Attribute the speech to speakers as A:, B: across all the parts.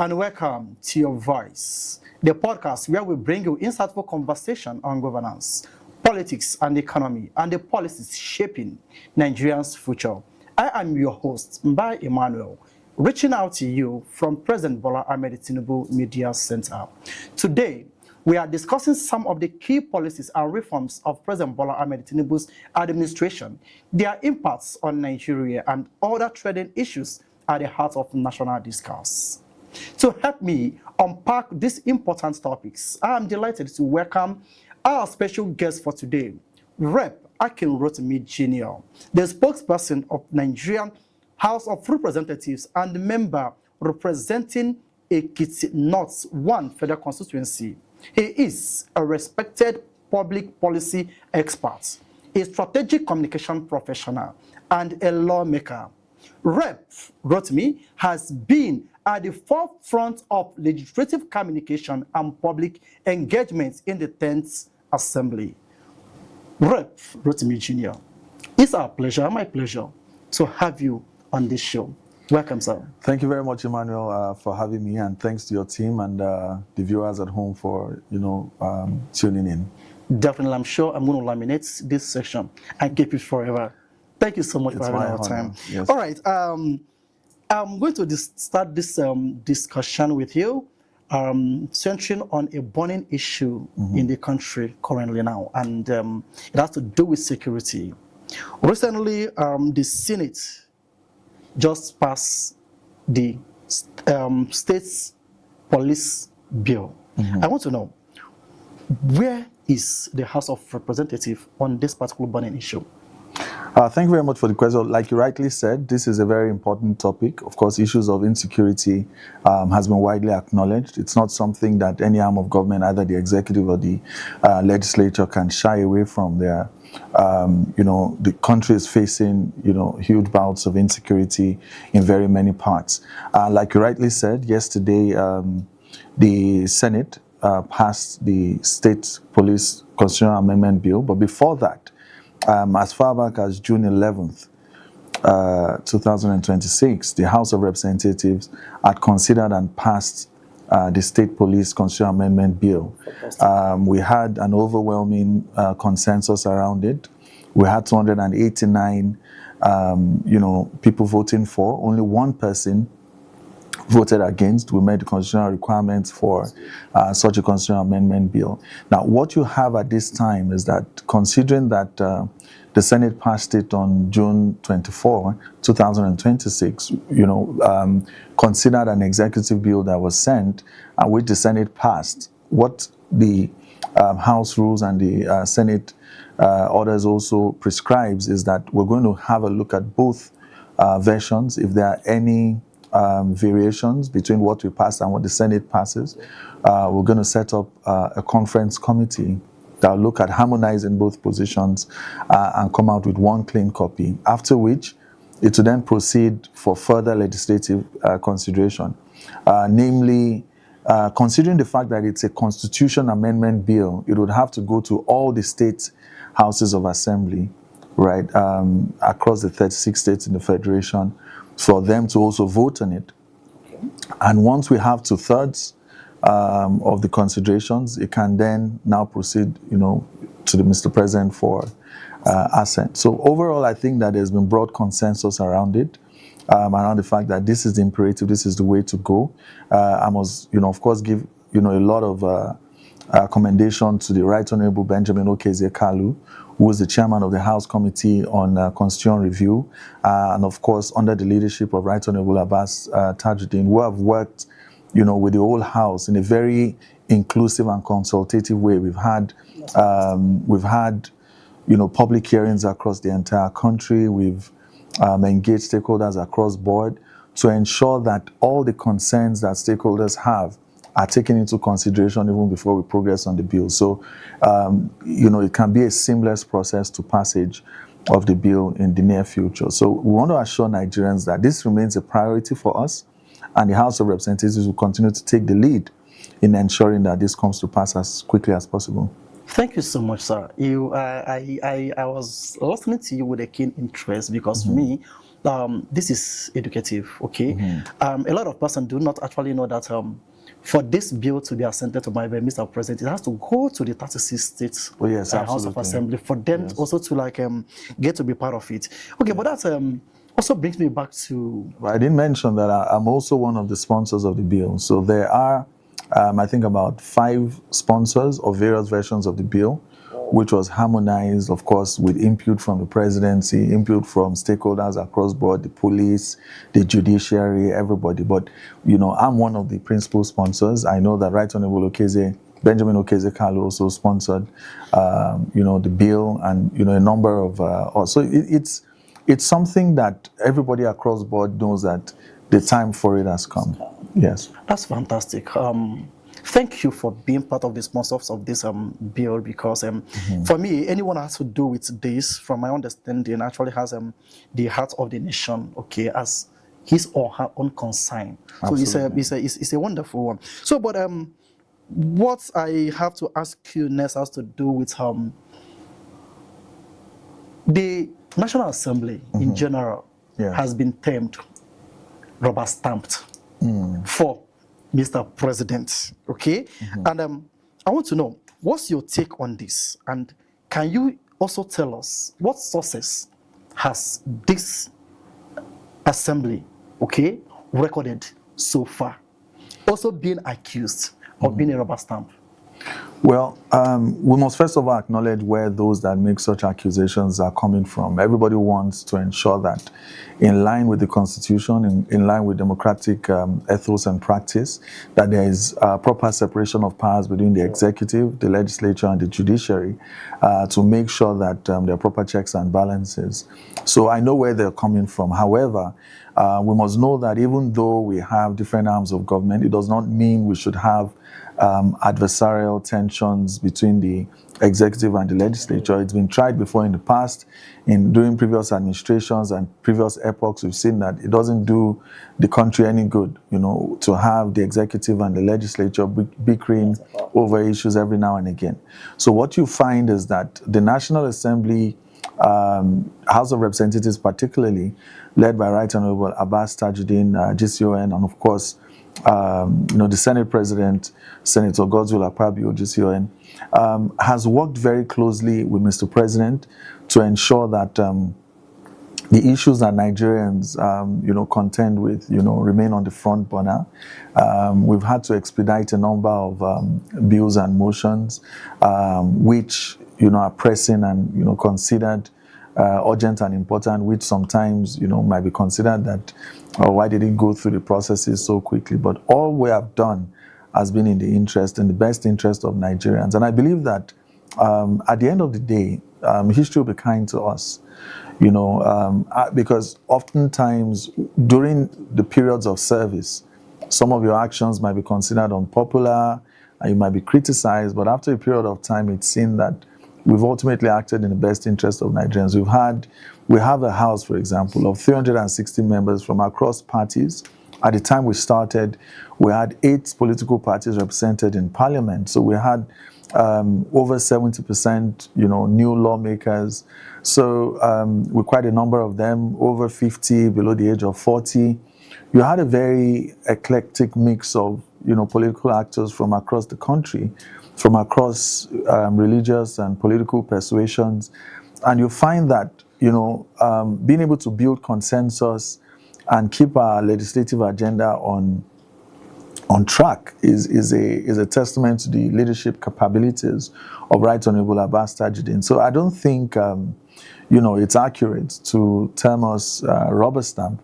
A: and welcome to Your Voice, the podcast where we bring you insightful conversation on governance, politics and economy, and the policies shaping Nigerians' future. I am your host, Mbai Emmanuel, reaching out to you from President Bola Ahmed Tinubu Media Center. Today, we are discussing some of the key policies and reforms of President Bola Ahmed Tinubu's administration, their impacts on Nigeria, and other trending issues at the heart of national discourse. To help me unpack these important topics, I am delighted to welcome our special guest for today, Rep. Akin Rotimi Jr., the spokesperson of Nigerian House of Representatives and member representing Ekiti North 1 Federal Constituency. He is a respected public policy expert, a strategic communication professional, and a lawmaker. Rep. Rotimi has been at the forefront of legislative communication and public engagement in the 10th Assembly. Rep. Rotimi Jr., it's our pleasure, my pleasure, to have you on this show. Welcome, sir.
B: Thank you very much, Emmanuel, for having me, and thanks to your team and the viewers at home for tuning in.
A: Definitely, I'm sure I'm going to laminate this section and keep it forever. Thank you so much for having our time.
B: Yes.
A: All right, I'm going to start this discussion with you, centering on a burning issue in the country currently now, and it has to do with security. Recently, the Senate just passed the state's police bill. I want to know, where is the House of Representatives on this particular burning issue?
B: Thank you very much for the question. Like you rightly said, this is a very important topic. Of course, issues of insecurity has been widely acknowledged. It's not something that any arm of government, either the executive or the legislature, can shy away from. The country is facing, huge bouts of insecurity in very many parts. Like you rightly said, yesterday, the Senate passed the State Police Constitutional Amendment Bill. But before that, as far back as June 11th, 2026, the House of Representatives had considered and passed the State Police Constitutional Amendment Bill. We had an overwhelming consensus around it. We had 289, people voting for. Only one person voted against. We made the constitutional requirements for such a constitutional amendment bill. Now, what you have at this time is that, considering that the Senate passed it on June 24, 2026, considered an executive bill that was sent, which the Senate passed. What the House rules and the Senate orders also prescribes is that we're going to have a look at both versions. If there are any variations between what we passed and what the Senate passes, we're going to set up a conference committee that will look at harmonizing both positions and come out with one clean copy, after which it will then proceed for further legislative consideration. Namely, considering the fact that it's a constitution amendment bill, it would have to go to all the state houses of assembly, right, across the 36 states in the Federation, for them to also vote on it. And once we have 2/3 of the considerations, it can then now proceed, to the Mr. President for assent. So overall, I think that there's been broad consensus around it, around the fact that this is the imperative, this is the way to go. I must, of course, give, a lot of commendation to the Right Honorable Benjamin Okezie-Kalu, who is the chairman of the House Committee on Constitutional Review, and of course, under the leadership of Right Honorable Abbas Tajuddin, who have worked, with the whole House in a very inclusive and consultative way. We've had, public hearings across the entire country. We've engaged stakeholders across board to ensure that all the concerns that stakeholders have are taken into consideration even before we progress on the bill. So, it can be a seamless process to passage of the bill in the near future. So we want to assure Nigerians that this remains a priority for us, and the House of Representatives will continue to take the lead in ensuring that this comes to pass as quickly as possible.
A: Thank you so much, sir. I was listening to you with a keen interest because for me, this is educative, okay? A lot of persons do not actually know that for this bill to be assented to by Mr. President, it has to go to the 36 states House of Assembly for them also to like get to be part of it. Okay, but that also brings me back to...
B: I didn't mention that I'm also one of the sponsors of the bill. So there are, I think, about 5 sponsors of various versions of the bill, which was harmonized, of course, with input from the presidency, input from stakeholders across board, the police, the judiciary, everybody. But, I'm one of the principal sponsors. I know that Right Honorable Benjamin Okeze-Kalu also sponsored, the bill, and, a number of... so it's something that everybody across board knows that the time for it has come. Yes.
A: That's fantastic. Thank you for being part of the sponsors of this bill, because for me, anyone has to do with this, from my understanding, actually has the heart of the nation, okay, as his or her own concern.
B: Absolutely.
A: So it's a wonderful one. So, but what I have to ask you next has to do with the National Assembly in general has been termed rubber stamped for Mr. President, okay? And I want to know, what's your take on this? And can you also tell us what sources has this assembly, okay, recorded so far, also being accused of being a rubber stamp?
B: Well, we must first of all acknowledge where those that make such accusations are coming from. Everybody wants to ensure that, in line with the Constitution, in line with democratic ethos and practice, that there is proper separation of powers between the executive, the legislature, and the judiciary, to make sure that there are proper checks and balances. So I know where they're coming from. However, we must know that even though we have different arms of government, it does not mean we should have adversarial tensions between the executive and the legislature. It's been tried before in the past, during previous administrations and previous epochs. We've seen that it doesn't do the country any good, to have the executive and the legislature bickering over issues every now and again. So what you find is that the National Assembly, House of Representatives particularly, led by Right Honorable Abbas Tajuddin, GCON, and of course, the Senate President, Senator Godswill Akpabio, GCON, has worked very closely with Mr. President to ensure that the issues that Nigerians, contend with, remain on the front burner. We've had to expedite a number of bills and motions, which, are pressing and, considered urgent and important, which sometimes, might be considered that, why did it go through the processes so quickly? But all we have done has been in the best interest of Nigerians. And I believe that at the end of the day, history will be kind to us, because oftentimes during the periods of service, some of your actions might be considered unpopular and you might be criticized, but after a period of time, it's seen that we've ultimately acted in the best interest of Nigerians. We have a House, for example, of 360 members from across parties. At the time we started, we had 8 political parties represented in Parliament. So we had over 70%, new lawmakers. So with quite a number of them, over 50, below the age of 40. You had a very eclectic mix of, political actors from across the country, from across religious and political persuasions. And you find that, being able to build consensus and keep our legislative agenda on track is a testament to the leadership capabilities of Right Honorable Abbas Tajuddin. So I don't think, it's accurate to term us rubber stamp,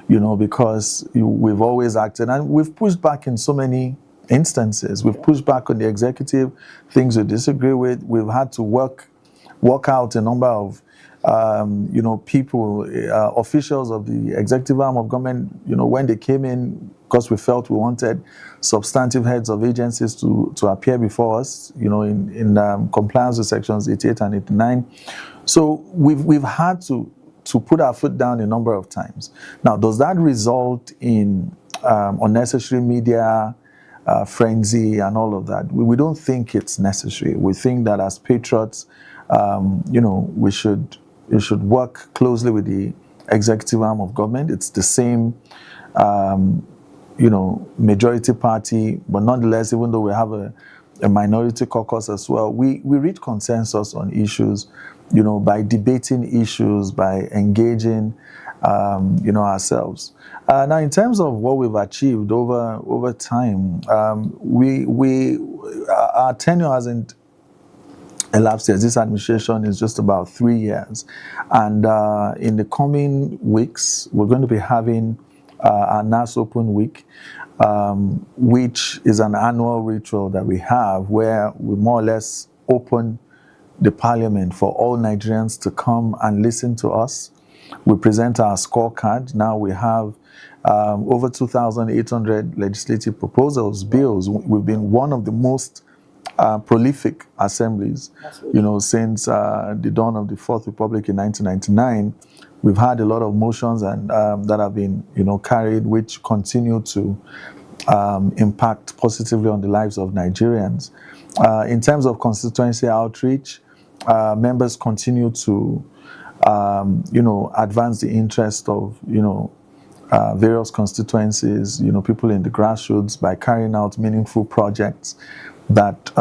B: because we've always acted and we've pushed back in so many instances. We've pushed back on the executive, things we disagree with. We've had to work out a number of, people, officials of the executive arm of government, when they came in, because we felt we wanted substantive heads of agencies to appear before us, in compliance with sections 88 and 89. So we've had to put our foot down a number of times. Now, does that result in unnecessary media frenzy and all of that? We don't think it's necessary. We think that as patriots, we should work closely with the executive arm of government. It's the same, majority party, but nonetheless, even though we have a minority caucus as well, we reach consensus on issues, by debating issues, by engaging, ourselves. Now, in terms of what we've achieved over time, our tenure hasn't elapsed yet. This administration is just about 3 years, and in the coming weeks, we're going to be having our NAS Open Week, which is an annual ritual that we have where we more or less open the parliament for all Nigerians to come and listen to us. We present our scorecard. Now we have over 2,800 legislative proposals, bills. We've been one of the most prolific assemblies, since the dawn of the Fourth Republic in 1999. We've had a lot of motions and that have been, carried, which continue to impact positively on the lives of Nigerians. In terms of constituency outreach, members continue to, advance the interest of, various constituencies, people in the grassroots by carrying out meaningful projects that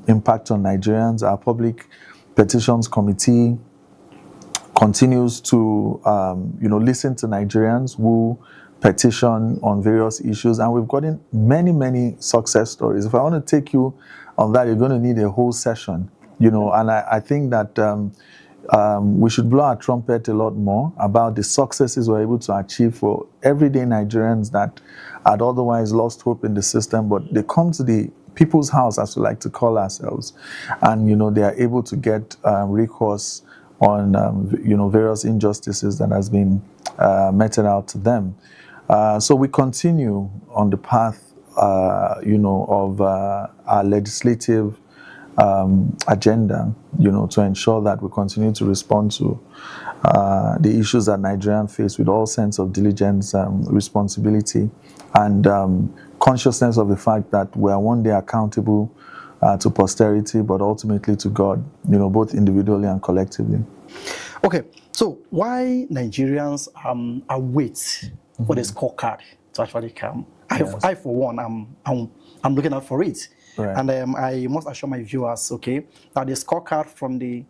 B: impact on Nigerians. Our Public Petitions Committee continues to, listen to Nigerians who petition on various issues, and we've gotten many, many success stories. If I want to take you on that, you're going to need a whole session, and I think that we should blow our trumpet a lot more about the successes we're able to achieve for everyday Nigerians that had otherwise lost hope in the system, but they come to the people's house, as we like to call ourselves, and they are able to get recourse on various injustices that has been meted out to them. So we continue on the path of our legislative agenda, to ensure that we continue to respond to the issues that Nigerians face with all sense of diligence, responsibility, and consciousness of the fact that we are one day accountable to posterity, but ultimately to God, both individually and collectively.
A: Okay, so why Nigerians await for the scorecard to actually come?
B: Yes.
A: I for one, I'm looking out for it.
B: Right.
A: And I must assure my viewers, that the scorecard from the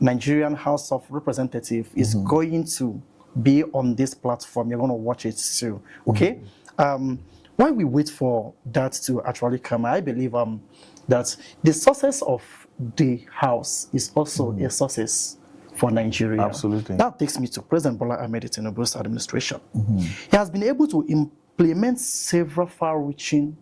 A: Nigerian House of Representatives is going to be on this platform. You're going to watch it too. Okay. While we wait for that to actually come, I believe that the success of the House is also a success for Nigeria.
B: Absolutely.
A: That takes me to President Bola Ahmed Tinubu's administration. He has been able to implement several far-reaching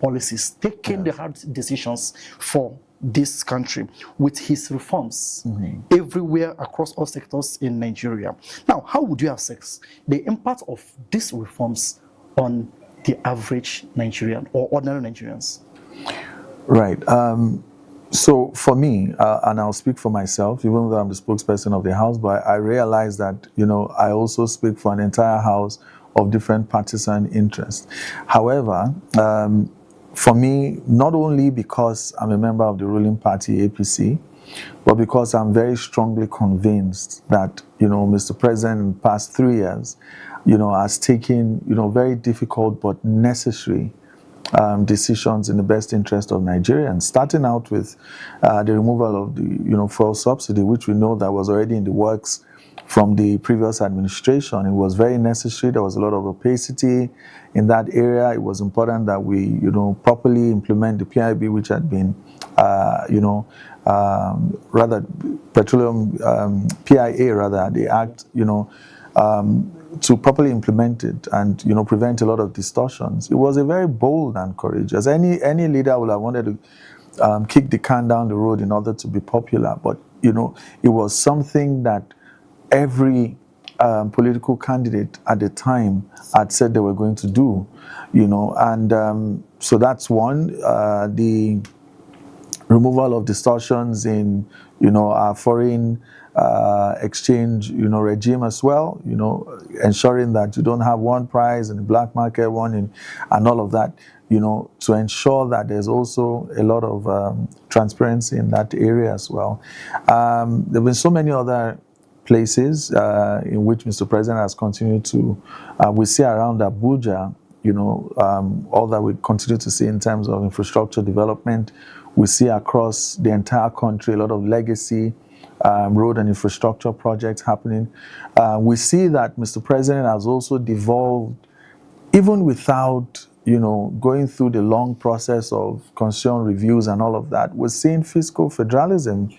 A: policies, taking the hard decisions for this country with his reforms everywhere across all sectors in Nigeria. Now, how would you assess the impact of these reforms on the average Nigerian or ordinary Nigerians?
B: Right. So for me, and I'll speak for myself, even though I'm the spokesperson of the House, but I realize that, I also speak for an entire House of different partisan interests. However, for me, not only because I'm a member of the ruling party, APC, but because I'm very strongly convinced that, Mr. President in the past 3 years, has taken, very difficult but necessary decisions in the best interest of Nigerians, starting out with the removal of the, fuel subsidy, which we know that was already in the works from the previous administration. It was very necessary. There was a lot of opacity in that area. It was important that we, properly implement the PIB, which had been, rather petroleum PIA, rather the act, to properly implement it and prevent a lot of distortions. It was a very bold and courageous. Any leader would have wanted to kick the can down the road in order to be popular, but it was something that every political candidate at the time had said they were going to do, and so that's one. The removal of distortions in our foreign exchange regime as well, ensuring that you don't have one price in the black market, and all of that, to ensure that there's also a lot of transparency in that area as well. There have been so many other places in which Mr. President has continued to, we see around Abuja, all that we continue to see in terms of infrastructure development. We see across the entire country a lot of legacy road and infrastructure projects happening. We see that Mr. President has also devolved, even without going through the long process of constitutional reviews and all of that. We're seeing fiscal federalism,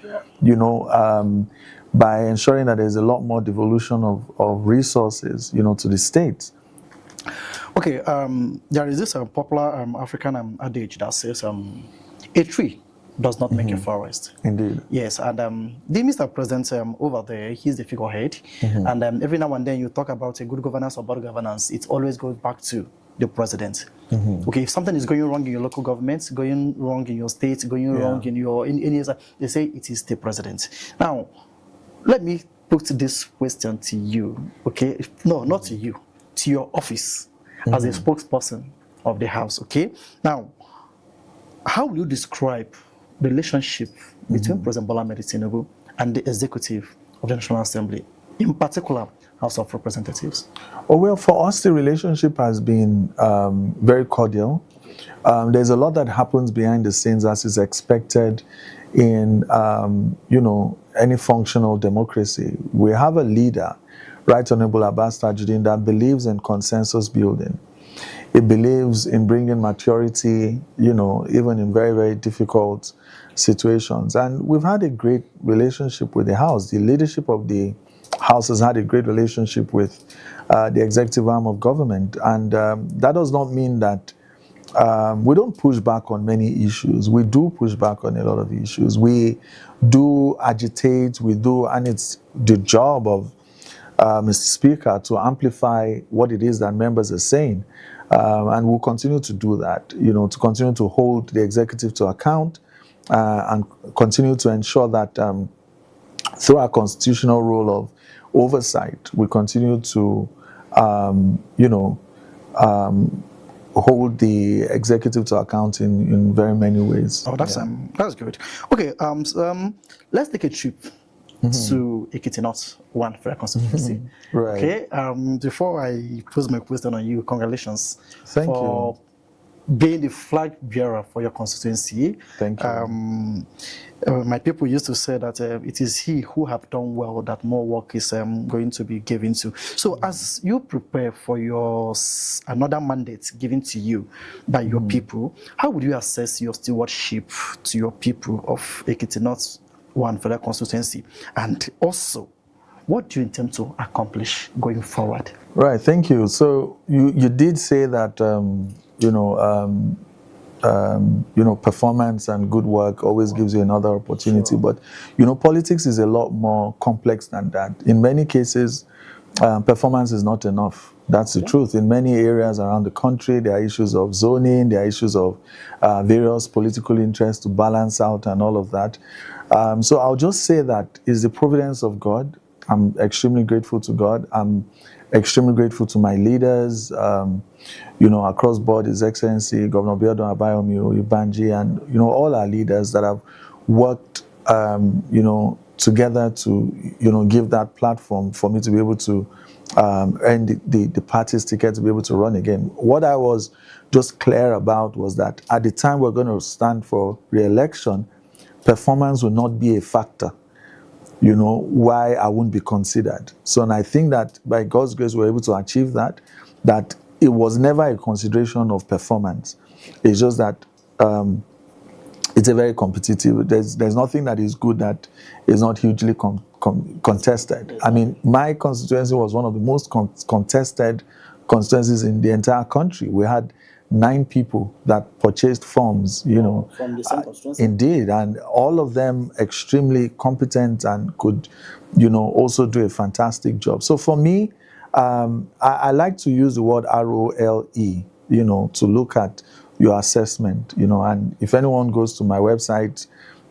B: by ensuring that there's a lot more devolution of resources, to the states.
A: Okay, there is this popular African adage that says a tree does not make a forest.
B: Indeed.
A: Yes, and the Mr. President over there, he's the figurehead, and every now and then you talk about a good governance or bad governance, it always goes back to the president. Okay, if something is going wrong in your local government, going wrong in your state, going wrong in your they say it is the president. Now, let me put this question to you. Okay, no, not to you, to your office as a spokesperson of the House. Okay, now, how will you describe the relationship between President Bola Ahmed Tinubu and the executive of the National Assembly, in particular House of Representatives?
B: Oh, well, for us, the relationship has been very cordial. There's a lot that happens behind the scenes, as is expected in, any functional democracy. We have a leader, Right Honorable Abbas Tajuddin, that believes in consensus building. It believes in bringing maturity, even in very, very difficult situations. And we've had a great relationship with the House. The leadership of the House has had a great relationship with the executive arm of government. And that does not mean that we don't push back on many issues. We do push back on a lot of issues. We do agitate, and it's the job of Mr. Speaker to amplify what it is that members are saying. And we'll continue to do that, to continue to hold the executive to account and continue to ensure that through our constitutional role of oversight, we continue to, hold the executive to account in very many ways.
A: Oh, that's good. Okay, let's take a trip to Ekiti North, one for constituency.
B: Right.
A: Okay. Before I pose my question on you, congratulations
B: for
A: being the flag bearer for your constituency.
B: Thank you.
A: My people used to say that it is he who have done well that more work is going to be given to. So as you prepare for your another mandate given to you by your people, how would you assess your stewardship to your people of Ekiti North, one for that constituency? And also, what do you intend to accomplish going forward?
B: Right, thank you. So you did say that performance and good work always gives you another opportunity. Sure. But politics is a lot more complex than that. In many cases, performance is not enough. That's the truth. In many areas around the country, there are issues of zoning, there are issues of various political interests to balance out and all of that. So I'll just say that it's the providence of God. I'm extremely grateful to God. I'm extremely grateful to my leaders, across board, His Excellency, Governor Biodun Abayomi, Ubanji, and, all our leaders that have worked, together to, give that platform for me to be able to earn the party's ticket to be able to run again. What I was just clear about was that at the time we're going to stand for re-election, performance will not be a factor, why I wouldn't be considered. So, and I think that by God's grace, we're able to achieve that it was never a consideration of performance. It's just that it's a very competitive, there's nothing that is good that is not hugely contested. I mean, my constituency was one of the most contested constituencies in the entire country. We had 9 people that purchased forms,
A: from the same constituency.
B: Indeed, and all of them extremely competent and could, also do a fantastic job. So for me, I like to use the word ROLE, to look at your assessment, and if anyone goes to my website,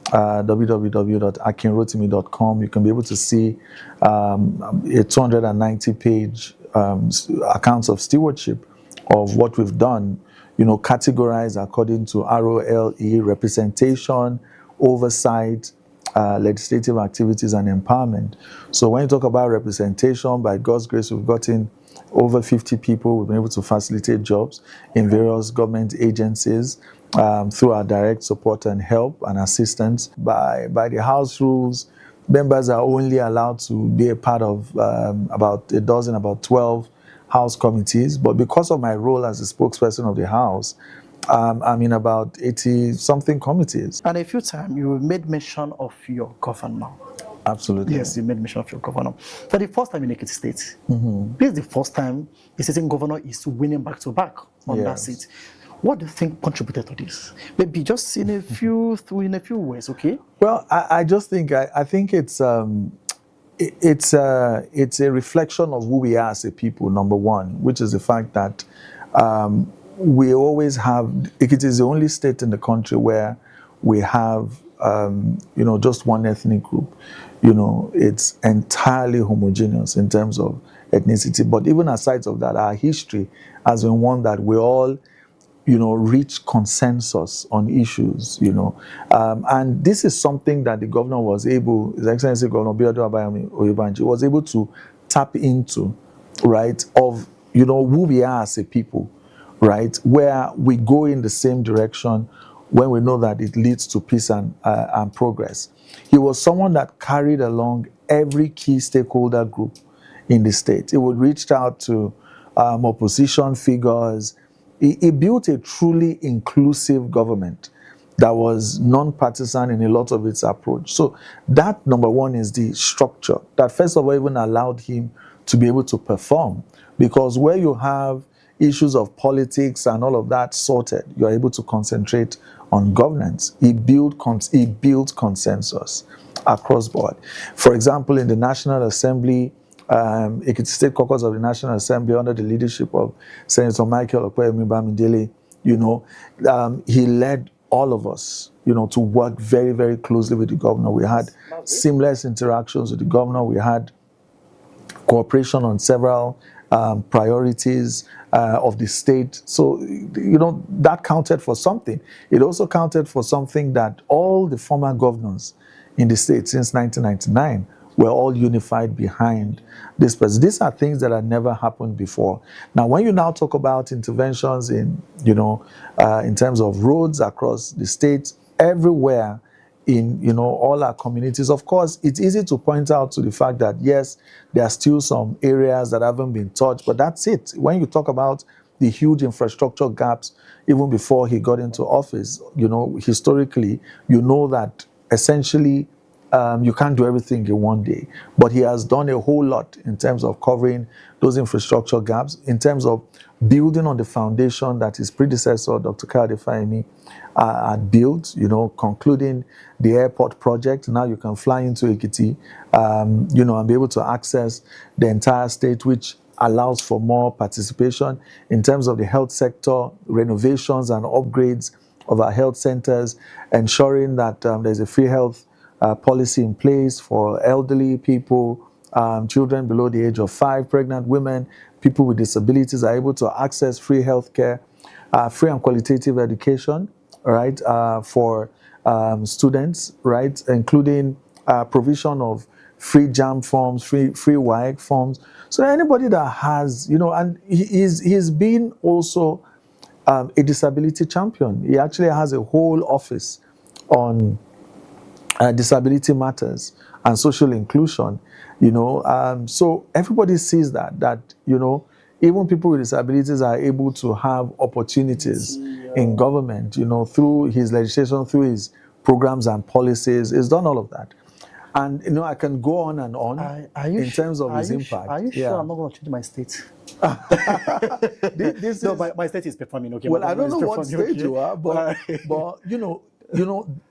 B: www.akinrotimi.com, you can be able to see a 290-page accounts of stewardship of what we've done, categorized according to ROLE, representation, oversight, legislative activities and empowerment. So when you talk about representation, by God's grace, we've gotten over 50 people. We've been able to facilitate jobs in various government agencies through our direct support and help and assistance. By the House rules, members are only allowed to be a part of about 12 House committees. But because of my role as the spokesperson of the House, I'm in about 80-something committees.
A: And a few times you made mention of your governor.
B: Absolutely.
A: Yes, you made mention of your governor. For the first time in Ekiti State, this is the first time a sitting governor is winning back-to-back on that seat. What do you think contributed to this? Maybe just in a few ways, okay?
B: Well, I just think I think it's a reflection of who we are as a people. Number one, which is the fact that we always have. Ekiti is the only state in the country where we have just one ethnic group. It's entirely homogeneous in terms of ethnicity. But even aside of that, our history has been one that we all reach consensus on issues, and this is something that the governor was able, His Excellency Governor Biodun Abayomi Oyebanji, was able to tap into, right, of, who we are as a people, right, where we go in the same direction when we know that it leads to peace and progress. He was someone that carried along every key stakeholder group in the state. He would reach out to opposition figures. He built a truly inclusive government that was non-partisan in a lot of its approach. So that, number one, is the structure that first of all even allowed him to be able to perform. Because where you have issues of politics and all of that sorted, you're able to concentrate on governance. He built consensus across board. For example, in the National Assembly, Ekiti State Caucus of the National Assembly under the leadership of Senator Michael Okoyemi Bamidele, he led all of us, to work very, very closely with the governor. We had seamless interactions with the governor. We had cooperation on several priorities of the state. So, that counted for something. It also counted for something that all the former governors in the state since 1999 were all unified behind this person. These are things that had never happened before. Now, when you now talk about interventions in terms of roads across the state, everywhere in, all our communities, of course, it's easy to point out to the fact that, yes, there are still some areas that haven't been touched, but that's it. When you talk about the huge infrastructure gaps, even before he got into office, historically, that essentially, you can't do everything in one day, but he has done a whole lot in terms of covering those infrastructure gaps, in terms of building on the foundation that his predecessor, Dr. Kayode Fayemi, had built, concluding the airport project. Now you can fly into Ekiti, and be able to access the entire state, which allows for more participation in terms of the health sector, renovations and upgrades of our health centers, ensuring that there's a free health policy in place for elderly people, children below the age of 5, pregnant women, people with disabilities are able to access free health care, free and qualitative education, right, for students, right, including provision of free JAM forms, free WAEC forms. So anybody that has, and he's been also a disability champion. He actually has a whole office on disability matters and social inclusion, so everybody sees that even people with disabilities are able to have opportunities in government, through his legislation, through his programs and policies. He's done all of that. And, I can go on and on in terms of his impact.
A: Are you sure I'm not going to change my state? My state is performing okay.
B: Well, I don't know what state you are, but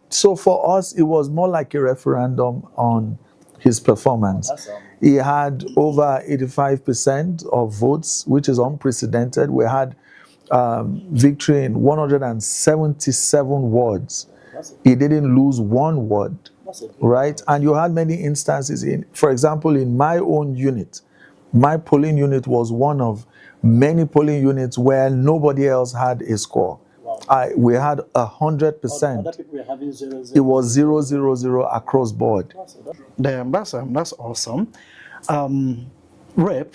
B: so for us, it was more like a referendum on his performance. He had over 85% of votes, which is unprecedented. We had victory in 177 wards. He didn't lose one word, right? And you had many instances for example, in my own unit, my polling unit was one of many polling units where nobody else had a score. We had 100%.
A: Other people were having 0, 0.
B: It was 000 across board.
A: That's awesome. Rep,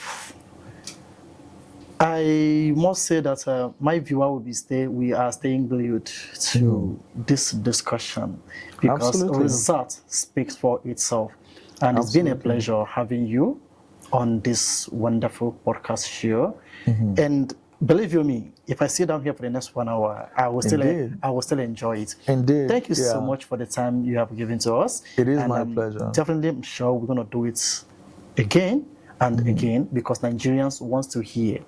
A: I must say that my viewer will we are staying glued to this discussion because
B: Absolutely.
A: the result speaks for itself. And It's been a pleasure having you on this wonderful podcast show. And believe you me, if I sit down here for the next 1 hour, I will still enjoy it.
B: Indeed.
A: Thank you so much for the time you have given to us.
B: It is my pleasure.
A: Definitely, I'm sure we're going to do it again and again because Nigerians want to hear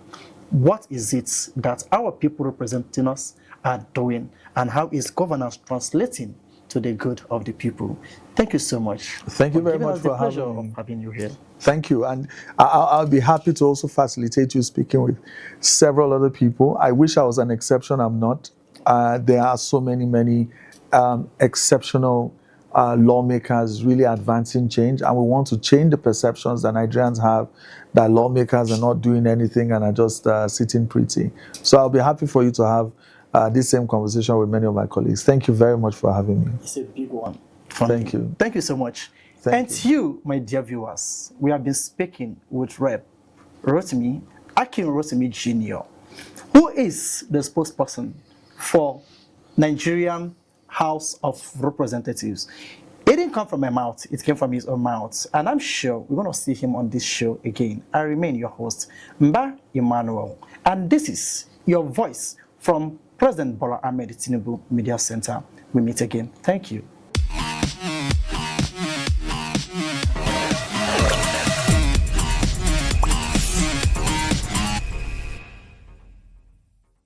A: what is it that our people representing us are doing and how is governance translating to the good of the people. Thank you so much.
B: Thank you very much for
A: having you here.
B: Thank you. And I'll be happy to also facilitate you speaking with several other people. I wish I was an exception. I'm not. There are so many exceptional lawmakers really advancing change. And we want to change the perceptions that Nigerians have that lawmakers are not doing anything and are just sitting pretty. So I'll be happy for you to have this same conversation with many of my colleagues. Thank you very much for having me.
A: It's a big one.
B: Thank you.
A: Thank you so much.
B: Thank
A: you, my dear viewers, we have been speaking with Rep. Akin Rotimi Jr., who is the spokesperson for Nigerian House of Representatives. It didn't come from my mouth, it came from his own mouth. And I'm sure we're going to see him on this show again. I remain your host, Mba Emmanuel. And this is your voice from President Bola Ahmed Tinubu Media Center. We meet again. Thank you.